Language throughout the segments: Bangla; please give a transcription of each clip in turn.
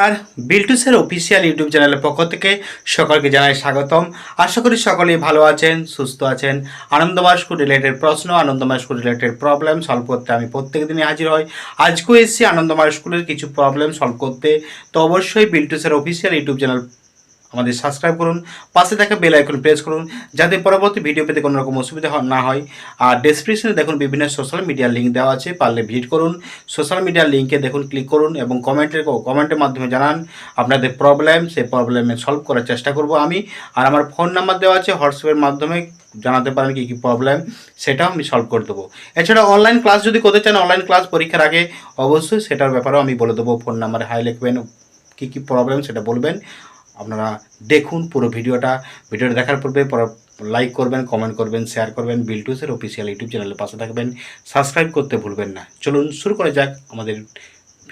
আর বিল্টুসের অফিসিয়াল ইউটিউব চ্যানেলের পক্ষ থেকে সকলকে জানাই স্বাগতম। আশা করি সকলেই ভালো আছেন, সুস্থ আছেন। আনন্দময় স্কুল রিলেটেড প্রশ্ন, আনন্দময় স্কুল রিলেটেড প্রবলেম সলভ করতে আমি প্রত্যেক দিনই হাজির হই। আজকেও এসেছি আনন্দময় স্কুলের কিছু প্রবলেম সলভ করতে। তো অবশ্যই বিল্টুসের অফিসিয়াল ইউটিউব চ্যানেল আমাদের সাবস্ক্রাইব করুন, পাশে থাকা বেল আইকন প্রেস করুন যাতে পরবর্তী ভিডিও পেতে কোনো রকম অসুবিধা না হয়। আর ডেসক্রিপশনে দেখুন বিভিন্ন সোশ্যাল মিডিয়ার লিঙ্ক দেওয়া আছে, পারলে ভিজিট করুন। সোশ্যাল মিডিয়ার লিঙ্কে দেখুন, ক্লিক করুন এবং কমেন্টের মাধ্যমে জানান আপনাদের প্রবলেম। সেই প্রবলেমে সলভ করার চেষ্টা করব আমি। আর আমার ফোন নাম্বার দেওয়া আছে, হোয়াটসঅ্যাপের মাধ্যমে জানাতে পারেন কী কী প্রবলেম, সেটাও আমি সলভ করে দেবো। এছাড়া অনলাইন ক্লাস যদি করতে চান, অনলাইন ক্লাস পরীক্ষার আগে অবশ্যই সেটার ব্যাপারেও আমি বলে দেবো। ফোন নাম্বারে হাই লিখবেন, কী কী প্রবলেম সেটা বলবেন। আপনারা দেখুন পুরো ভিডিওটা দেখার পূর্বে লাইক করবেন, কমেন্ট করবেন, শেয়ার করবেন। বিল্টুসের অফিসিয়াল ইউটিউব চ্যানেলের পাশে থাকবেন, সাবস্ক্রাইব করতে ভুলবেন না। চলুন শুরু করে যাক আমাদের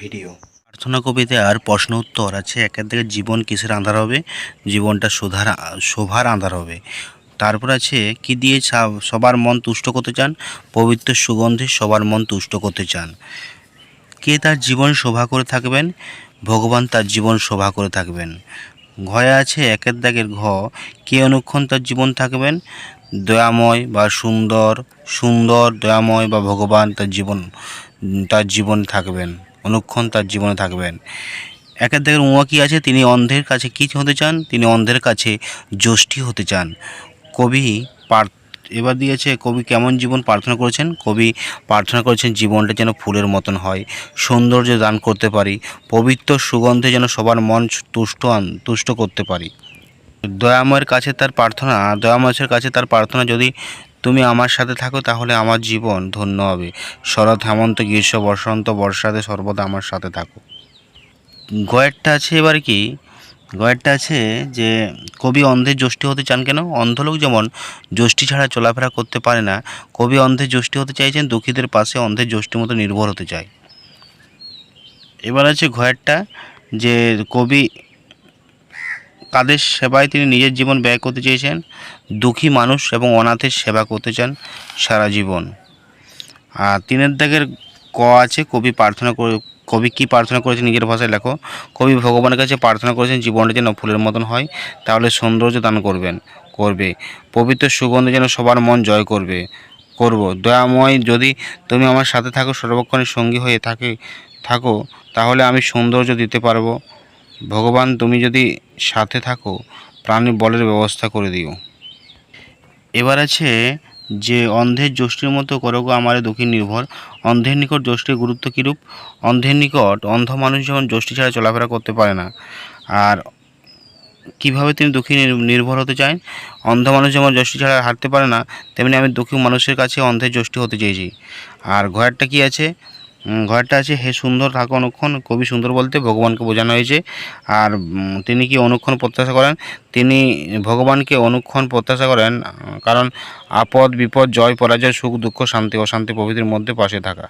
ভিডিও। প্রার্থনা কবিতার প্রশ্ন উত্তর আছে, একের দিকে জীবন কিসের আঁধার হবে? জীবনটা শোভার আঁধার হবে। তারপর আছে, কি দিয়ে সবার মন তুষ্ট করতে চান? পবিত্র সুগন্ধে সবার মন তুষ্ট করতে চান। কে তার জীবন শোভা করে থাকবেন? ভগবান তার জীবন শোভা করে থাকবেন। ঘয়ে আছে একের দাগের ঘ, কে অনুক্ষণ তার জীবন থাকবেন? দয়াময় বা সুন্দর দয়াময় বা ভগবান তার জীবন থাকবেন, অনুক্ষণ তার জীবনে থাকবেন। একের দাগের উঁয়া কি আছে? তিনি অন্ধের কাছে কী হতে চান? তিনি অন্ধের কাছে যষ্টি হতে চান। কবি এবার দিয়েছে, কবি কেমন জীবন প্রার্থনা করেছেন? কবি প্রার্থনা করেছেন জীবনটা যেন ফুলের মতন হয়, সৌন্দর্য দান করতে পারি, পবিত্র সুগন্ধে যেন সবার মন তুষ্ট করতে পারি। দয়াময়ের কাছে তার প্রার্থনা, যদি তুমি আমার সাথে থাকো তাহলে আমার জীবন ধন্য হবে। শরৎ, হেমন্ত, গ্রীষ্ম, বসন্ত, বর্ষাতে সর্বদা আমার সাথে থাকো। গয়েরটা আছে এবার কি? গয়েরটা আছে যে কবি অন্ধের যষ্টি হতে চান কেন? অন্ধ লোক যেমন যষ্টি ছাড়া চলাফেরা করতে পারে না, কবি অন্ধের যষ্টি হতে চাইছেন দুঃখীদের পাশে অন্ধের যষ্টির মতো নির্ভর হতে চায়। এবার আছে ঘয়েরটা, যে কবি কাদের সেবায় তিনি নিজের জীবন ব্যয় করতে চেয়েছেন? দুঃখী মানুষ এবং অনাথের সেবা করতে চান সারা জীবন। আর তিনের দাগের ক আছে, কবি কি প্রার্থনা করেছেন? নিজের ভাষায় লেখো। কবি ভগবানের কাছে প্রার্থনা করেছেন জীবনটা যেন ফুলের মতন হয়, তাহলে সৌন্দর্য দান করবে। পবিত্র সুগন্ধে যেন সবার মন জয় করব। দয়াময়, যদি তুমি আমার সাথে থাকো, সর্বক্ষণের সঙ্গী হয়ে থাকো তাহলে আমি সৌন্দর্য দিতে পারবো। ভগবান, তুমি যদি সাথে থাকো, প্রাণী বলের ব্যবস্থা করে দিও। এবার আছে যে অন্ধের যষ্টির মতো করো গো আমারে দুঃখী নির্ভর। অন্ধের নিকট যষ্টির গুরুত্ব কীরূপ? অন্ধের নিকট অন্ধ মানুষ যখন যষ্টি ছাড়া চলাফেরা করতে পারে না, আর কিভাবে তিনি দুঃখী নির্ভর হতে চান? অন্ধ মানুষ যেমন যষ্টি ছাড়া হাঁটতে পারে না, তেমনি আমি দুঃখী মানুষের কাছে অন্ধের যষ্টি হতে চেয়েছি। আর ঘরটা কি আছে? ঘরটা আছে, হে সুন্দর থাকো অনুক্ষণ। কবি সুন্দর বলতে ভগবানকে বোঝানো হয়েছে। আর তিনি কি অনুক্ষণ প্রত্যাশা করেন? তিনি ভগবানকে অনুক্ষণ প্রত্যাশা করেন, কারণ আপদ বিপদ, জয় পরাজয়, সুখ দুঃখ, শান্তি অশান্তি প্রভৃতির মধ্যে পাশে থাকা।